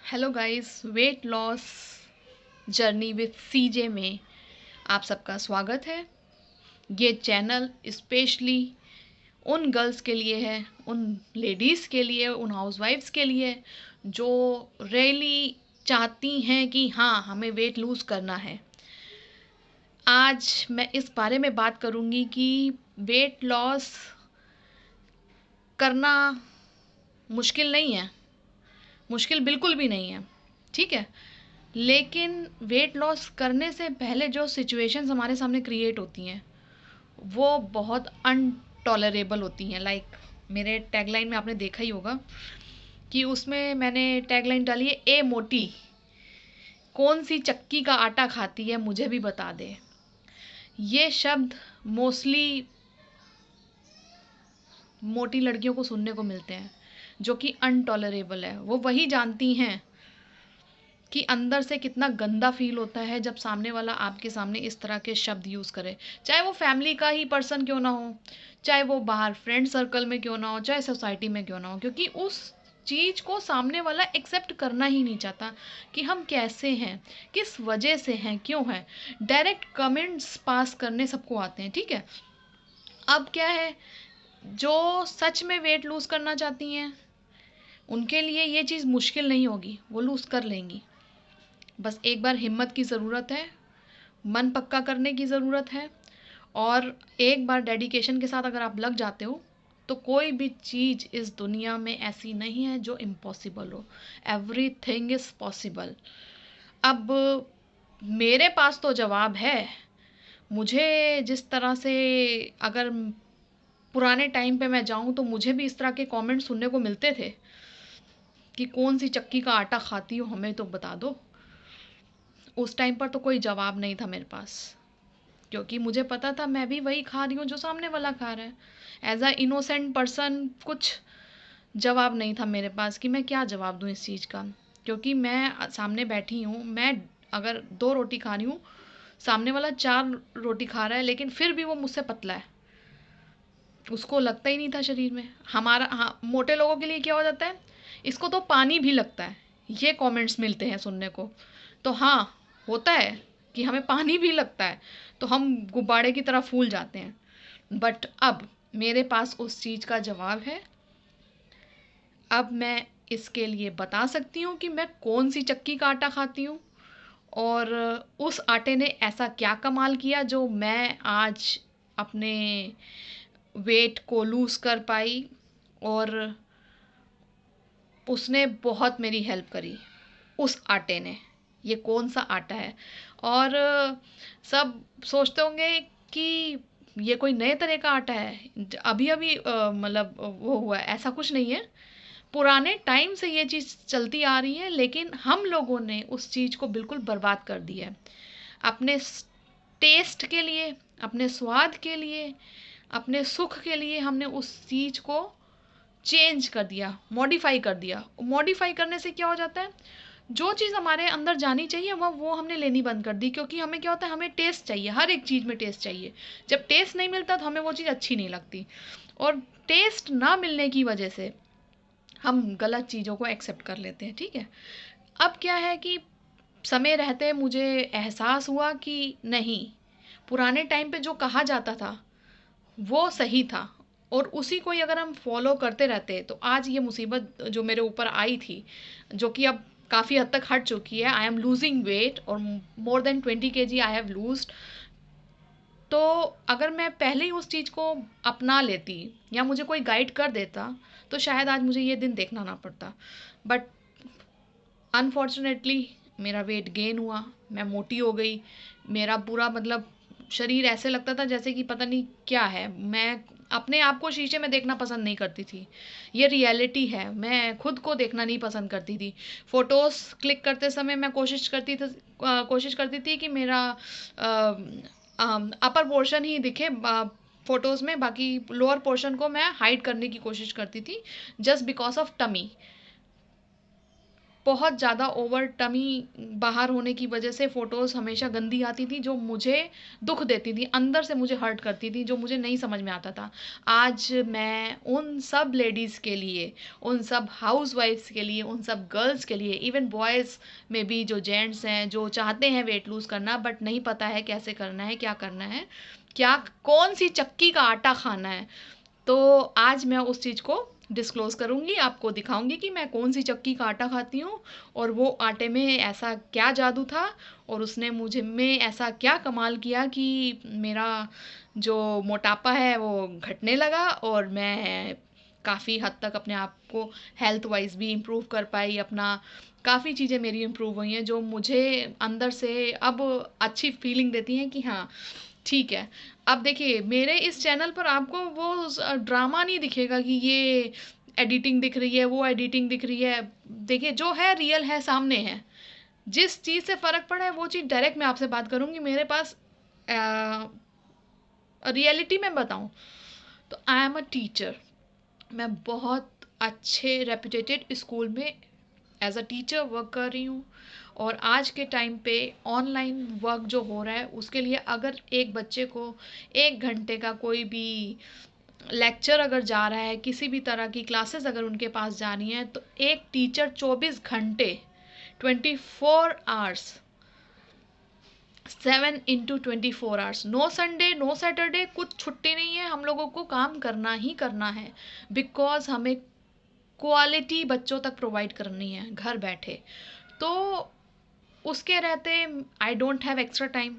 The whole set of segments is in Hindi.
Hello guys, weight loss journey with CJ में आप सबका स्वागत है। ये चैनल स्पेशली उन गर्ल्स के लिए है, उन लेडीज़ के लिए, उन हाउसवाइफ्स के लिए जो रियली चाहती हैं कि हाँ, हमें वेट लूज़ करना है। आज मैं इस बारे में बात करूँगी कि वेट लॉस करना मुश्किल नहीं है, मुश्किल बिल्कुल भी नहीं है, ठीक है। लेकिन वेट लॉस करने से पहले जो सिचुएशंस हमारे सामने क्रिएट होती हैं वो बहुत अनटॉलरेबल होती हैं। लाइक मेरे टैगलाइन में आपने देखा ही होगा कि उसमें मैंने टैगलाइन डाली है, ए मोटी कौन सी चक्की का आटा खाती है मुझे भी बता दे। ये शब्द मोस्टली मोटी लड़कियों को सुनने को मिलते हैं जो कि अनटॉलरेबल है। वो वही जानती हैं कि अंदर से कितना गंदा फील होता है जब सामने वाला आपके सामने इस तरह के शब्द यूज़ करे, चाहे वो फैमिली का ही पर्सन क्यों ना हो, चाहे वो बाहर फ्रेंड सर्कल में क्यों ना हो, चाहे सोसाइटी में क्यों ना हो, क्योंकि उस चीज़ को सामने वाला एक्सेप्ट करना ही नहीं चाहता कि हम कैसे हैं, किस वजह से हैं, क्यों हैं। डायरेक्ट कमेंट्स पास करने सबको आते हैं, ठीक है। अब क्या है, जो सच में वेट लूज़ करना चाहती हैं उनके लिए ये चीज़ मुश्किल नहीं होगी, वो लूज़ कर लेंगी। बस एक बार हिम्मत की ज़रूरत है, मन पक्का करने की ज़रूरत है, और एक बार डेडिकेशन के साथ अगर आप लग जाते हो तो कोई भी चीज़ इस दुनिया में ऐसी नहीं है जो इम्पॉसिबल हो। Everything is possible. अब मेरे पास तो जवाब है। मुझे जिस तरह से, अगर पुराने टाइम पे मैं जाऊं तो मुझे भी इस तरह के कमेंट सुनने को मिलते थे कि कौन सी चक्की का आटा खाती हो, हमें तो बता दो। उस टाइम पर तो कोई जवाब नहीं था मेरे पास, क्योंकि मुझे पता था मैं भी वही खा रही हूँ जो सामने वाला खा रहा है। एज अ इनोसेंट पर्सन कुछ जवाब नहीं था मेरे पास कि मैं क्या जवाब दूँ इस चीज़ का, क्योंकि मैं सामने बैठी हूँ। मैं अगर 2 रोटी खा रही हूँ, सामने वाला 4 रोटी खा रहा है, लेकिन फिर भी वो मुझसे पतला है, उसको लगता ही नहीं था शरीर में। हमारा, हाँ, मोटे लोगों के लिए क्या हो जाता है, इसको तो पानी भी लगता है, ये कमेंट्स मिलते हैं सुनने को। तो हाँ, होता है कि हमें पानी भी लगता है, तो हम गुब्बारे की तरह फूल जाते हैं। बट अब मेरे पास उस चीज़ का जवाब है। अब मैं इसके लिए बता सकती हूँ कि मैं कौन सी चक्की का आटा खाती हूँ, और उस आटे ने ऐसा क्या कमाल किया जो मैं आज अपने वेट को लूज़ कर पाई, और उसने बहुत मेरी हेल्प करी, उस आटे ने। ये कौन सा आटा है, और सब सोचते होंगे कि ये कोई नए तरह का आटा है, अभी अभी मतलब वो हुआ है। ऐसा कुछ नहीं है, पुराने टाइम से ये चीज़ चलती आ रही है, लेकिन हम लोगों ने उस चीज़ को बिल्कुल बर्बाद कर दिया है। अपने टेस्ट के लिए, अपने स्वाद के लिए, अपने सुख के लिए हमने उस चीज़ को चेंज कर दिया, मॉडिफाई कर दिया। मॉडिफाई करने से क्या हो जाता है, जो चीज़ हमारे अंदर जानी चाहिए वो हमने लेनी बंद कर दी, क्योंकि हमें क्या होता है, हमें टेस्ट चाहिए, हर एक चीज़ में टेस्ट चाहिए। जब टेस्ट नहीं मिलता तो हमें वो चीज़ अच्छी नहीं लगती, और टेस्ट ना मिलने की वजह से हम गलत चीज़ों को एक्सेप्ट कर लेते हैं, ठीक है। अब क्या है कि समय रहते मुझे एहसास हुआ कि नहीं, पुराने टाइम पे जो कहा जाता था वो सही था, और उसी को ही अगर हम फॉलो करते रहते तो आज ये मुसीबत जो मेरे ऊपर आई थी, जो कि अब काफ़ी हद तक हट चुकी है। आई एम लूजिंग वेट, और more than 20 kg I have लूज्ड। तो अगर मैं पहले ही उस चीज़ को अपना लेती, या मुझे कोई गाइड कर देता, तो शायद आज मुझे ये दिन देखना ना पड़ता। बट अनफॉर्चुनेटली मेरा वेट गेन हुआ, मैं मोटी हो गई। मेरा पूरा मतलब शरीर ऐसे लगता था जैसे कि पता नहीं क्या है। मैं अपने आप को शीशे में देखना पसंद नहीं करती थी, ये रियलिटी है। मैं खुद को देखना नहीं पसंद करती थी। फ़ोटोज़ क्लिक करते समय मैं कोशिश करती थी कि मेरा अपर पोर्शन ही दिखे फ़ोटोज़ में, बाकी लोअर पोर्शन को मैं हाइड करने की कोशिश करती थी, जस्ट बिकॉज ऑफ टमी। बहुत ज़्यादा ओवर टमी बाहर होने की वजह से फ़ोटोज़ हमेशा गंदी आती थी, जो मुझे दुख देती थी, अंदर से मुझे हर्ट करती थी, जो मुझे नहीं समझ में आता था। आज मैं उन सब लेडीज़ के लिए, उन सब हाउसवाइफ्स के लिए, उन सब गर्ल्स के लिए, इवन बॉयज़ में भी जो जेंट्स हैं, जो चाहते हैं वेट लूज़ करना बट नहीं पता है कैसे करना है, क्या करना है, क्या कौन सी चक्की का आटा खाना है, तो आज मैं उस चीज़ को डिस्क्लोज़ करूँगी, आपको दिखाऊँगी कि मैं कौन सी चक्की का आटा खाती हूँ और वो आटे में ऐसा क्या जादू था और उसने मुझे में ऐसा क्या कमाल किया कि मेरा जो मोटापा है वो घटने लगा और मैं काफ़ी हद तक अपने आप को हेल्थ वाइज भी इम्प्रूव कर पाई। अपना काफ़ी चीज़ें मेरी इम्प्रूव हुई हैं जो मुझे अंदर से अब अच्छी फीलिंग देती हैं कि हाँ ठीक है। अब देखिए मेरे इस चैनल पर आपको वो ड्रामा नहीं दिखेगा कि ये एडिटिंग दिख रही है, वो एडिटिंग दिख रही है। देखिए जो है रियल है, सामने है। जिस चीज़ से फ़र्क पड़ा है वो चीज़ डायरेक्ट मैं आपसे बात करूँगी। मेरे पास रियलिटी में बताऊँ तो आई एम अ टीचर। मैं बहुत अच्छे रेपुटेटेड स्कूल में एज अ टीचर वर्क कर रही हूँ और आज के टाइम पे ऑनलाइन वर्क जो हो रहा है उसके लिए अगर एक बच्चे को 1 घंटे का कोई भी लेक्चर अगर जा रहा है, किसी भी तरह की क्लासेस अगर उनके पास जा रही हैं, तो एक टीचर 24 घंटे 24 hours 7 into 24 hours, no Sunday no Saturday, कुछ छुट्टी नहीं है, हम लोगों को काम करना ही करना है बिकॉज हमें क्वालिटी बच्चों तक प्रोवाइड करनी है घर बैठे। तो उसके रहते I don't have extra time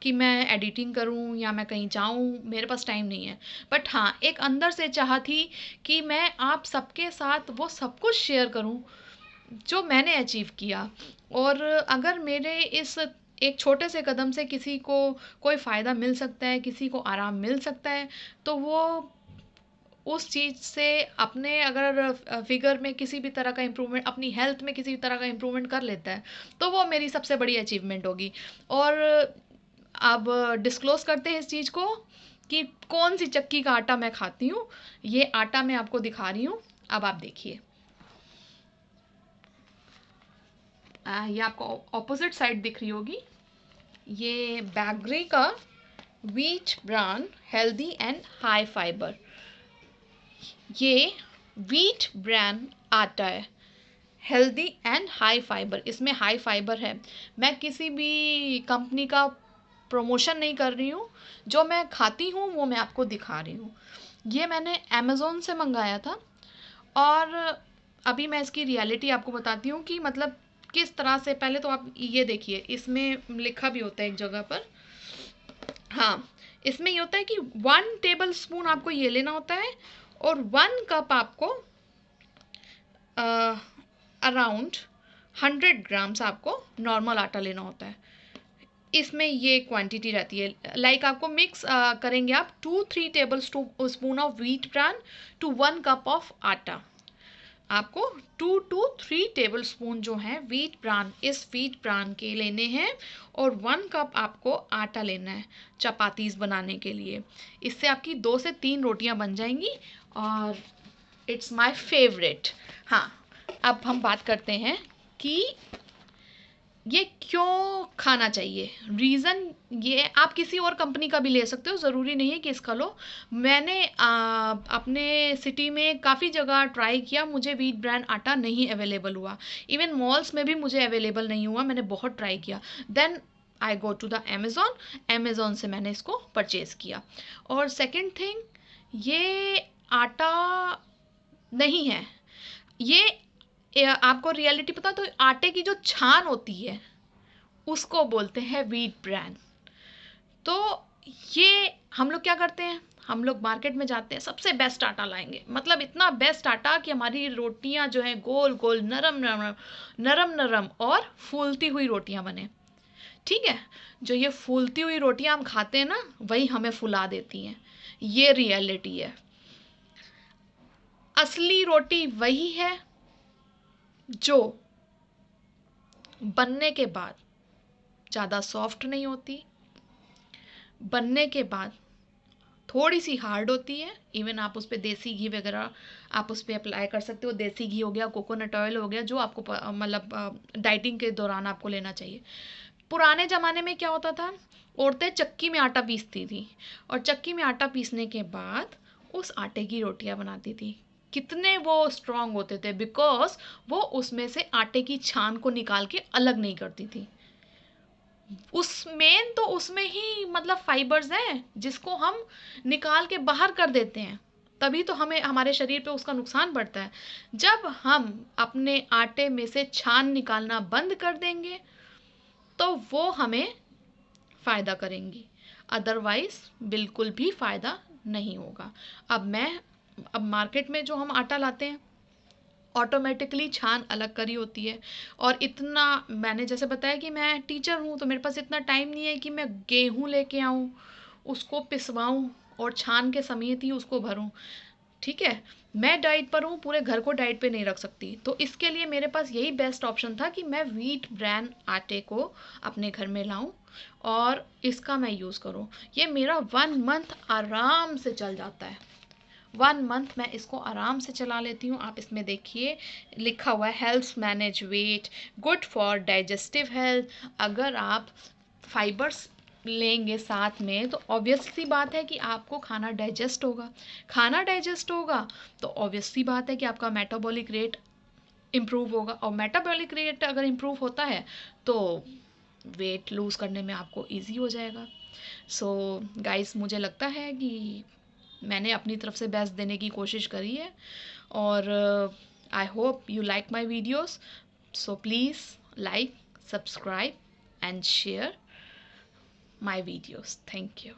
कि मैं एडिटिंग करूं या मैं कहीं जाऊं, मेरे पास टाइम नहीं है। बट हाँ, एक अंदर से चाह थी कि मैं आप सबके साथ वो सब कुछ शेयर करूं जो मैंने अचीव किया। और अगर मेरे इस एक छोटे से कदम से किसी को कोई फ़ायदा मिल सकता है, किसी को आराम मिल सकता है, तो वो उस चीज़ से अपने अगर फिगर में किसी भी तरह का इम्प्रूवमेंट, अपनी हेल्थ में किसी भी तरह का इम्प्रूवमेंट कर लेता है, तो वो मेरी सबसे बड़ी अचीवमेंट होगी। और अब डिस्क्लोज़ करते हैं इस चीज़ को कि कौन सी चक्की का आटा मैं खाती हूँ। ये आटा मैं आपको दिखा रही हूँ, अब आप देखिए। ये आपको ऑपोजिट साइड दिख रही होगी। ये बैगरी का wheat brand healthy and high fibre, ये व्हीट ब्रांड आटा है, हेल्दी एंड हाई फाइबर। इसमें हाई फाइबर है। मैं किसी भी कंपनी का प्रमोशन नहीं कर रही हूँ, जो मैं खाती हूँ वो मैं आपको दिखा रही हूँ। ये मैंने अमेज़ोन से मंगाया था और अभी मैं इसकी रियलिटी आपको बताती हूँ कि मतलब किस तरह से। पहले तो आप ये देखिए, इसमें लिखा भी होता है एक जगह पर, हाँ, इसमें ये होता है कि 1 टेबल स्पून आपको ये लेना होता है और 1 कप आपको अराउंड 100 ग्राम्स आपको नॉर्मल आटा लेना होता है। इसमें ये क्वांटिटी रहती है। लाइक आपको मिक्स करेंगे आप 2-3 tablespoon of wheat bran to 1 cup of आटा। आपको 2 to 3 टेबल स्पून जो है व्हीट ब्रान, इस व्हीट ब्रान के लेने हैं और 1 कप आपको आटा लेना है चपातीस बनाने के लिए। इससे आपकी 2 से 3 रोटियां बन जाएंगी और इट्स माय फेवरेट। हाँ, अब हम बात करते हैं कि ये क्यों खाना चाहिए। रीज़न ये, आप किसी और कंपनी का भी ले सकते हो, ज़रूरी नहीं है कि इसका लो। मैंने अपने सिटी में काफ़ी जगह ट्राई किया, मुझे व्हीट ब्रांड आटा नहीं अवेलेबल हुआ। इवन मॉल्स में भी मुझे अवेलेबल नहीं हुआ, मैंने बहुत ट्राई किया। Then I go to the Amazon, Amazon से मैंने इसको परचेज़ किया। और सेकेंड थिंग, ये आटा नहीं है, ये आपको रियलिटी पता, तो आटे की जो छान होती है उसको बोलते हैं व्हीट ब्रान। तो ये हम लोग क्या करते हैं, हम लोग मार्केट में जाते हैं, सबसे बेस्ट आटा लाएंगे, मतलब इतना बेस्ट आटा कि हमारी रोटियां जो हैं गोल गोल नरम नरम नरम नरम और फूलती हुई रोटियां बने। ठीक है, जो ये फूलती हुई रोटियां हम खाते हैं ना, वही हमें फुला देती हैं। ये रियलिटी है। असली रोटी वही है जो बनने के बाद ज़्यादा सॉफ्ट नहीं होती, बनने के बाद थोड़ी सी हार्ड होती है, इवन आप उस पर देसी घी वगैरह आप उस पर अप्लाई कर सकते हो। देसी घी हो गया, कोकोनट ऑयल हो गया, जो आपको मतलब डाइटिंग के दौरान आपको लेना चाहिए। पुराने ज़माने में क्या होता था, औरतें चक्की में आटा पीसती थी, और चक्की में आटा पीसने के बाद उस आटे की रोटियां बनाती थी। कितने वो स्ट्रांग होते थे, बिकॉज वो उसमें से आटे की छान को निकाल के अलग नहीं करती थी। उसमें तो उसमें ही मतलब फाइबर्स हैं जिसको हम निकाल के बाहर कर देते हैं, तभी तो हमें हमारे शरीर पे उसका नुकसान पड़ता है। जब हम अपने आटे में से छान निकालना बंद कर देंगे तो वो हमें फ़ायदा करेंगी, अदरवाइज़ बिल्कुल भी फ़ायदा नहीं होगा। अब मार्केट में जो हम आटा लाते हैं, ऑटोमेटिकली छान अलग करी होती है। और इतना, मैंने जैसे बताया कि मैं टीचर हूँ, तो मेरे पास इतना टाइम नहीं है कि मैं गेहूँ लेके आऊँ, उसको पिसवाऊँ और छान के समेत ही उसको भरूँ। ठीक है, मैं डाइट पर हूँ, पूरे घर को डाइट पे नहीं रख सकती, तो इसके लिए मेरे पास यही बेस्ट ऑप्शन था कि मैं व्हीट ब्रांड आटे को अपने घर में लाऊं और इसका मैं यूज़ करूं। ये मेरा 1 मंथ आराम से चल जाता है। 1 मंथ मैं इसको आराम से चला लेती हूँ। आप इसमें देखिए लिखा हुआ है health manage weight, good for digestive health. अगर आप फाइबर्स लेंगे साथ में तो ऑब्वियस सी बात है कि आपको खाना डाइजेस्ट होगा। खाना डाइजेस्ट होगा तो ऑब्वियस सी बात है कि आपका मेटाबॉलिक रेट इम्प्रूव होगा, और मेटाबॉलिक रेट अगर इम्प्रूव होता है तो वेट लूज़ करने में आपको इजी हो जाएगा। सो गाइस, मुझे लगता है कि मैंने अपनी तरफ से बेस्ट देने की कोशिश करी है, और I hope you like my videos. So please like, subscribe and share my videos. Thank you.